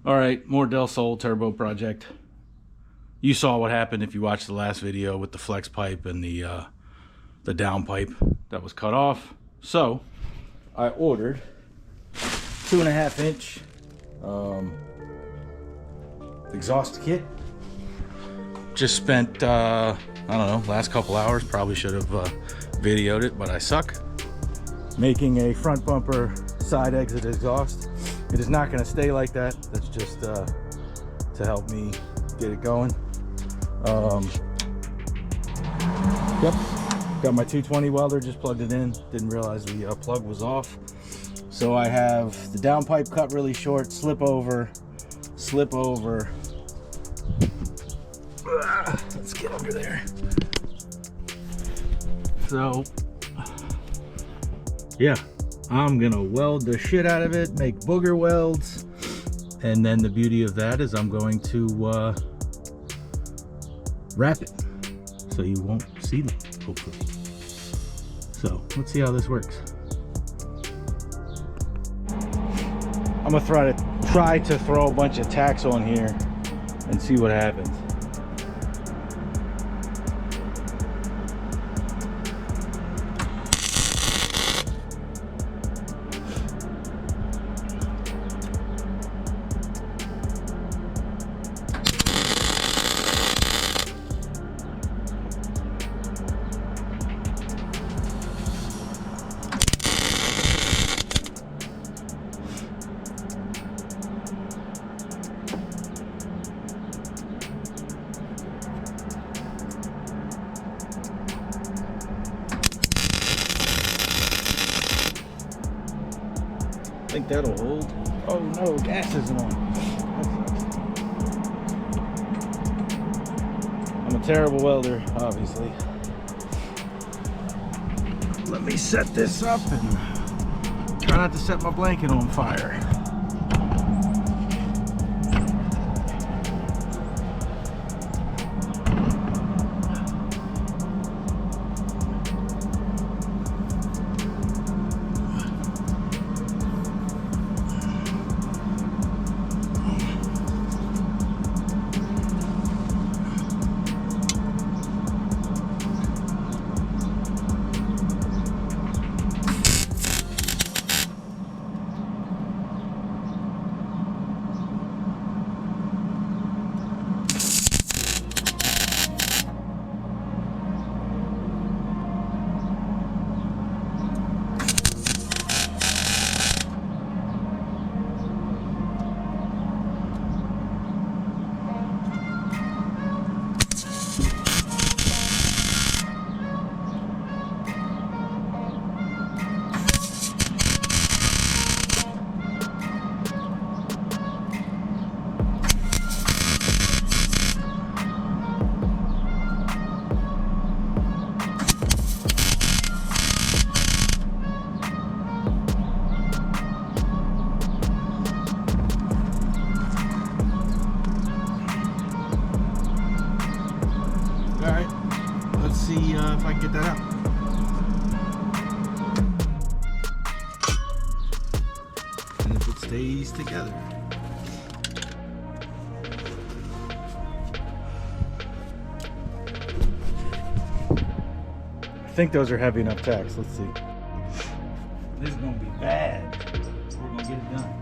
All right, more Del Sol turbo project. You saw what happened if you watched the last video with the flex pipe and the down pipe that was cut off. So I ordered 2.5 inch exhaust kit. Just spent I don't know, last couple hours, probably should have videoed it, but I suck, making a front bumper side exit exhaust. It is not going to stay like that. That's just to help me get it going. Yep, got my 220 welder, just plugged it in. Didn't realize the plug was off. So I have the down pipe cut really short, slip over. Let's get under there. So yeah, I'm gonna weld the shit out of it, make booger welds, and then the beauty of that is I'm going to wrap it so you won't see them, hopefully. So let's see how this works. I'm gonna try to throw a bunch of tacks on here and see what happens. I think that'll hold. Oh no, gas isn't on. I'm a terrible welder, obviously. Let me set this up and try not to set my blanket on fire. See if I can get that out. And if it stays together. I think those are heavy enough tacks. Let's see. This is gonna be bad. We're gonna get it done.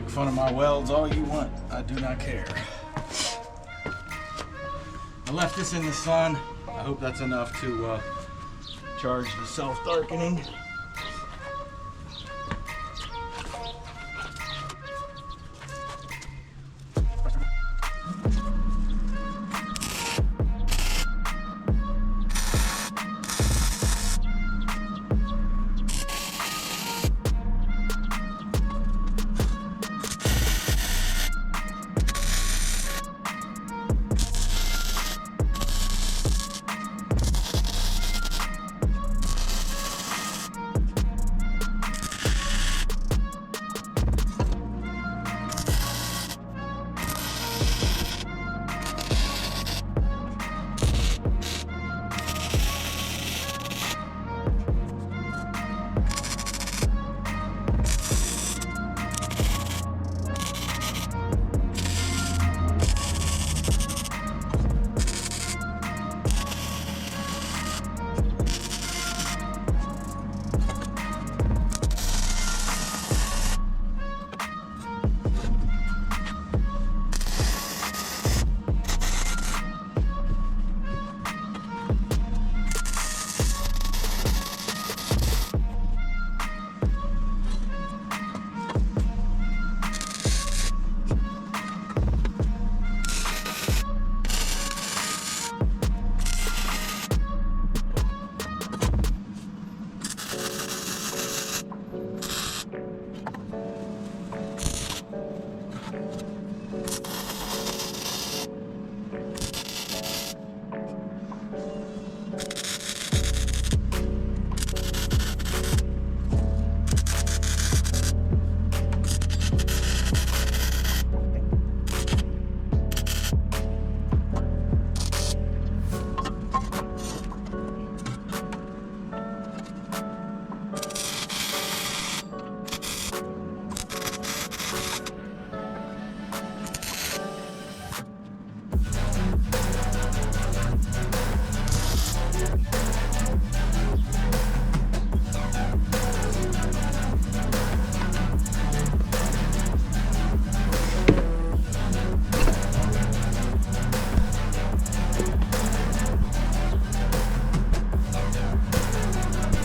Fun of my welds all you want. I do not care. I left this in the sun. I hope that's enough to charge the self-darkening.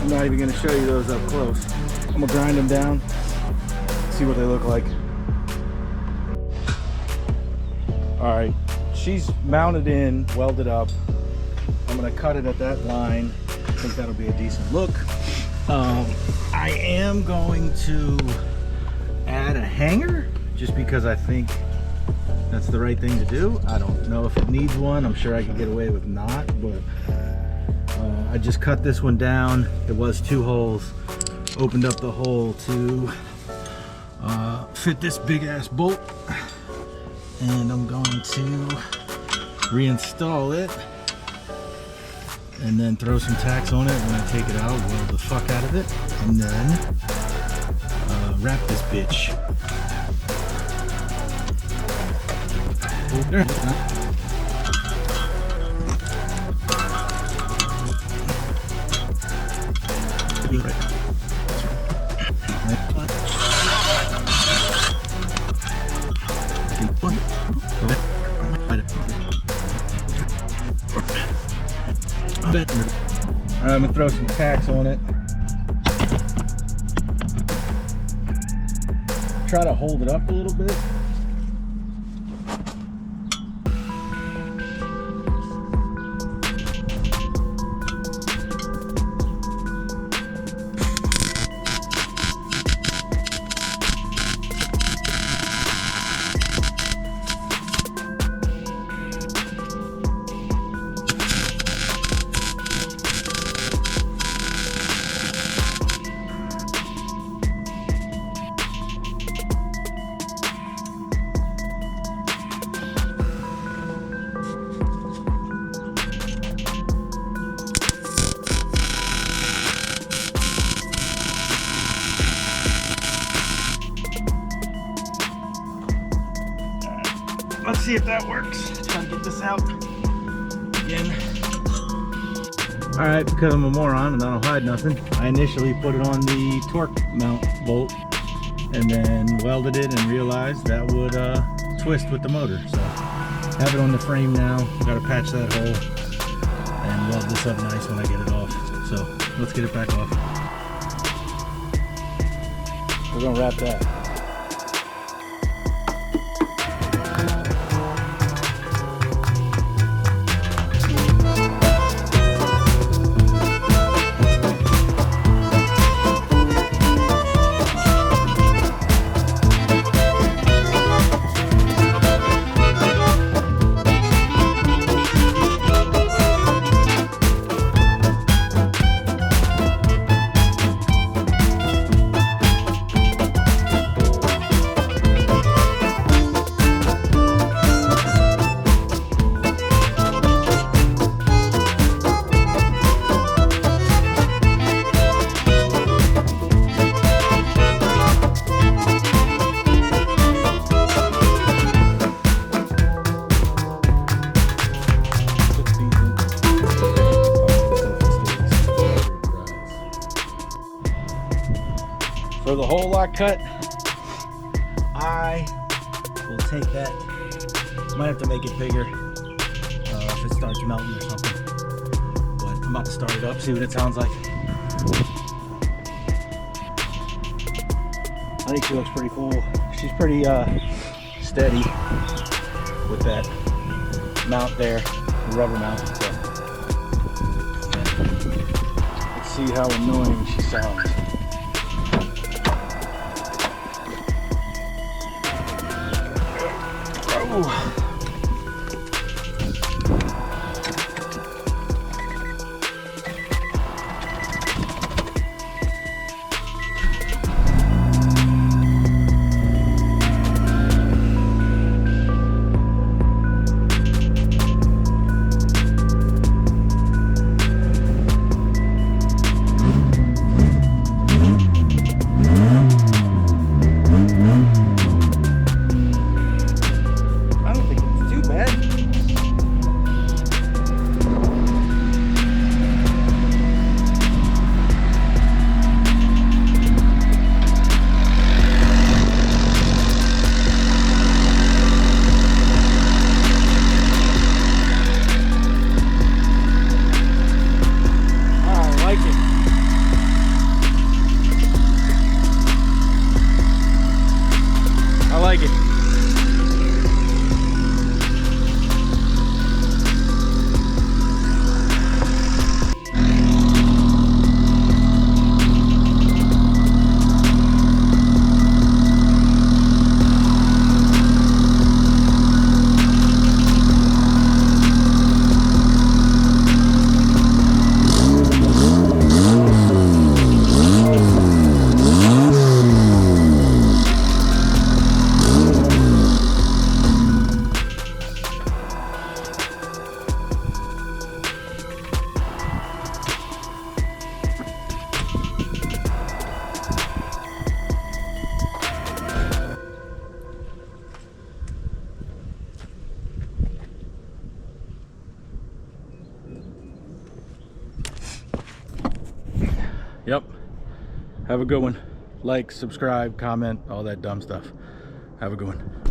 I'm not even going to show you those up close. I'm going to grind them down, see what they look like. All right, she's mounted in, welded up. I'm going to cut it at that line. I think that'll be a decent look. I am going to add a hanger just because I think that's the right thing to do. I don't know if it needs one. I'm sure I could get away with not, but I just cut this one down. It was 2 holes. Opened up the hole to fit this big ass bolt, and I'm going to reinstall it and then throw some tacks on it. When I take it out, weld the fuck out of it, and then wrap this bitch. I'm gonna throw some tacks on it. Try to hold it up a little bit. Let's see if that works. Try to get this out again. All right, because I'm a moron and I don't hide nothing, I initially put it on the torque mount bolt and then welded it and realized that would twist with the motor. So I have it on the frame now. Got to patch that hole and weld this up nice when I get it off. So let's get it back off. We're gonna wrap that. For the hole I cut, I will take that. Might have to make it bigger if it starts melting or something. But I'm about to start it up, see what it sounds like. I think she looks pretty cool. She's pretty steady with that mount there, the rubber mount. So let's see how annoying she sounds. Oh. Yep. Have a good one. Like, subscribe, comment, all that dumb stuff. Have a good one.